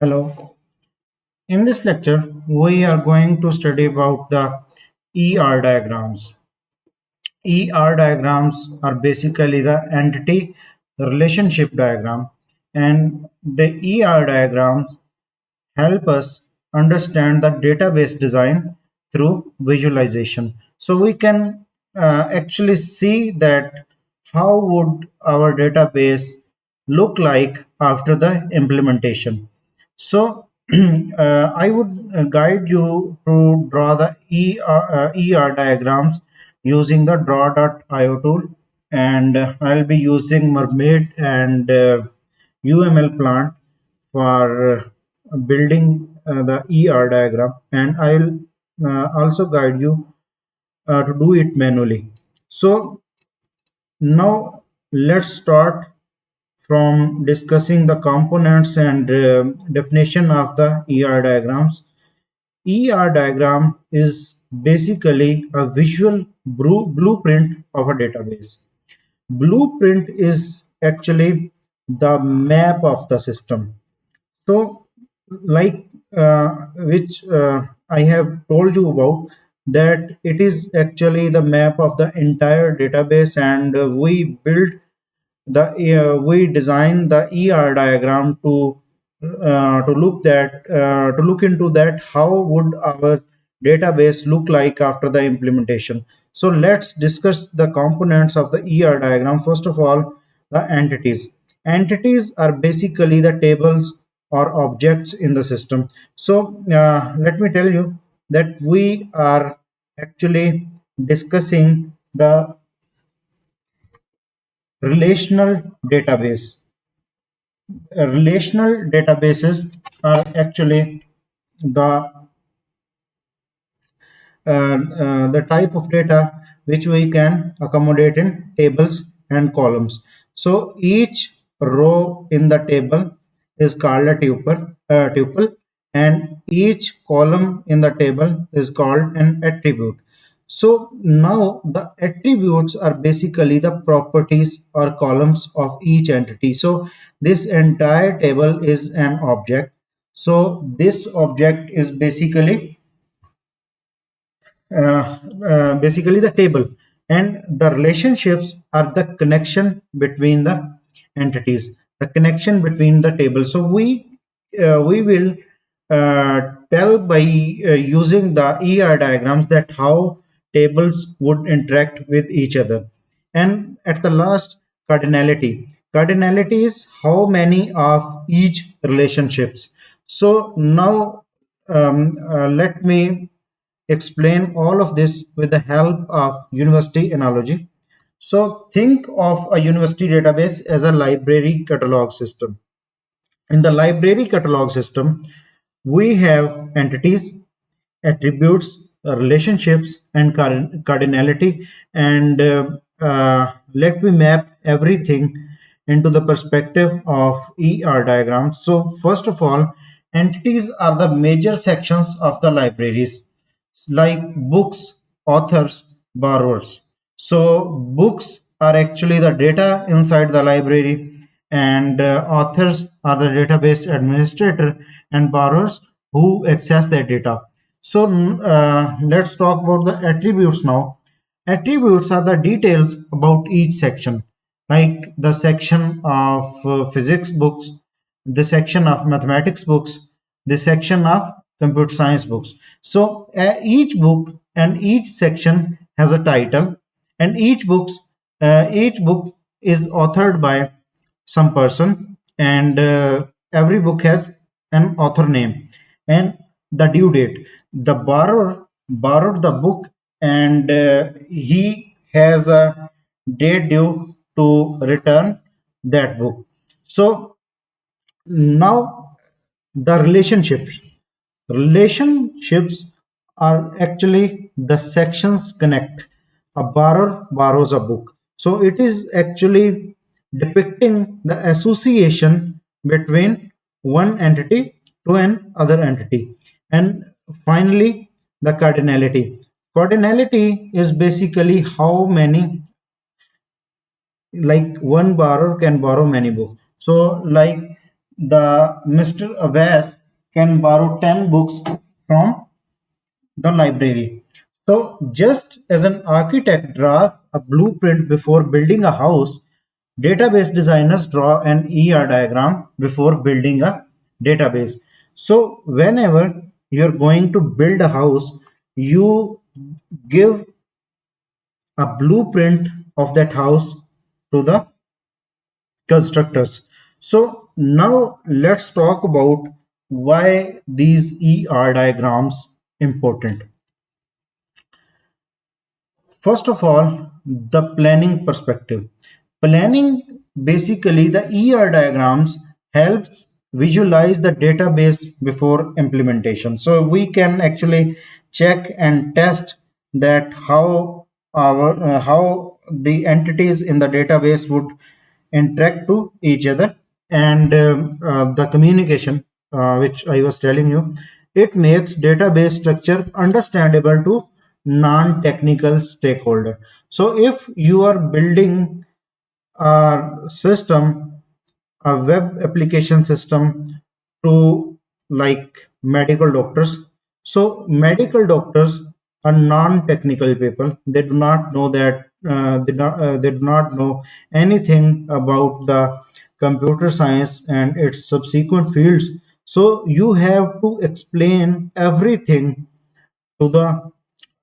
Hello. In this lecture, we are going to study about the ER diagrams. ER diagrams are basically the entity relationship diagram, and the ER diagrams help us understand the database design through visualization. So we can actually see that how would our database look like after the implementation. So I would guide you to draw the ER diagrams using the draw.io tool, and I'll be using Mermaid and UML plant for building the ER diagram, and I'll also guide you to do it manually. So now let's start from discussing the components and definition of the ER diagrams. ER diagram is basically a visual blueprint of a database. Blueprint is actually the map of the system. So, like which I have told you about, that it is actually the map of the entire database, and we design the ER diagram to look into that how would our database look like after the implementation. So let's discuss the components of the ER diagram. First of all, the entities. Entities are basically the tables or objects in the system. So let me tell you that we are actually discussing the relational database. Relational databases are actually the the type of data which we can accommodate in tables and columns. So each row in the table is called a tuple, and each column in the table is called an attribute. So now the attributes are basically the properties or columns of each entity. So this entire table is an object. So this object is basically the table, and the relationships are the connection between the entities, the connection between the table. So we will tell by using the ER diagrams that how tables would interact with each other. And at the last, cardinality is how many of each relationships. So now let me explain all of this with the help of university analogy. So think of a university database as a library catalog system. In the library catalog system, we have entities, attributes, relationships, and cardinality. And let me map everything into the perspective of ER diagrams. So first of all, entities are the major sections of the libraries, like books, authors, borrowers. So books are actually the data inside the library, and authors are the database administrator, and borrowers who access that data. So let's talk about the attributes now. Attributes are the details about each section, like the section of physics books, the section of mathematics books, the section of computer science books. So each book and each section has a title, and each book is authored by some person, and every book has an author name and the due date. The borrower borrowed the book, and he has a date due to return that book. So now the relationships are actually the sections connect. A borrower borrows a book, so it is actually depicting the association between one entity to an other entity. And finally, the cardinality is basically how many, like one borrower can borrow many books. So like the Mr. Abbas can borrow 10 books from the library. So, just as an architect draws a blueprint before building a house, database designers draw an ER diagram before building a database. So, whenever you're going to build a house, you give a blueprint of that house to the constructors. So, now let's talk about why these ER diagrams important. First of all, the planning perspective. Planning, basically the ER diagrams helps visualize the database before implementation. So we can actually check and test that how the entities in the database would interact to each other, and the communication which I was telling you, it makes database structure understandable to non-technical stakeholder. So if you are building a system, a web application system to like medical doctors, so medical doctors are non-technical people. They do not know that they do not know anything about the computer science and its subsequent fields. So you have to explain everything to the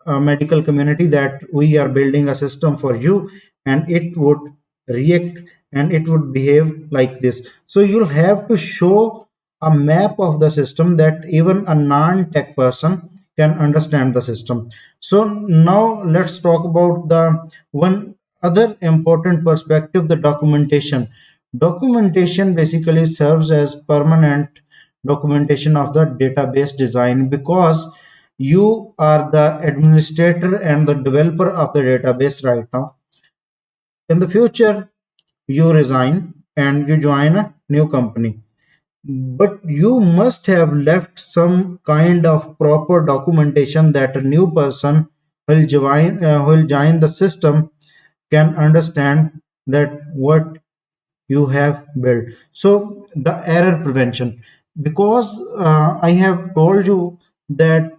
medical community that we are building a system for you, and it would react and it would behave like this. So you'll have to show a map of the system that even a non-tech person can understand the system. So now let's talk about the one other important perspective, the documentation. Documentation basically serves as permanent documentation of the database design, because you are the administrator and the developer of the database right now. In the future, you resign and you join a new company. But you must have left some kind of proper documentation that a new person who will join the system can understand that what you have built. So the error prevention, because I have told you that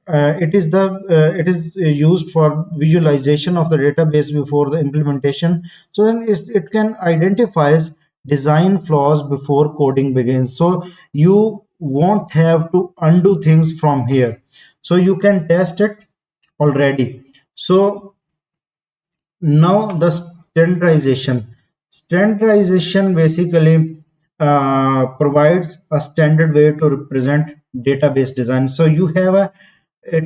it is used for visualization of the database before the implementation. So then it can identifies design flaws before coding begins. So you won't have to undo things from here. So you can test it already. So now the standardization basically provides a standard way to represent database design. So you have a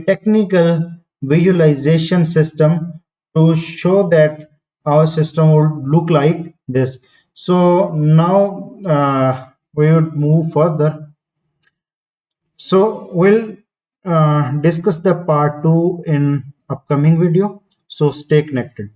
technical visualization system to show that our system would look like this. So now we would move further. So we'll discuss the part 2 in upcoming video. So stay connected.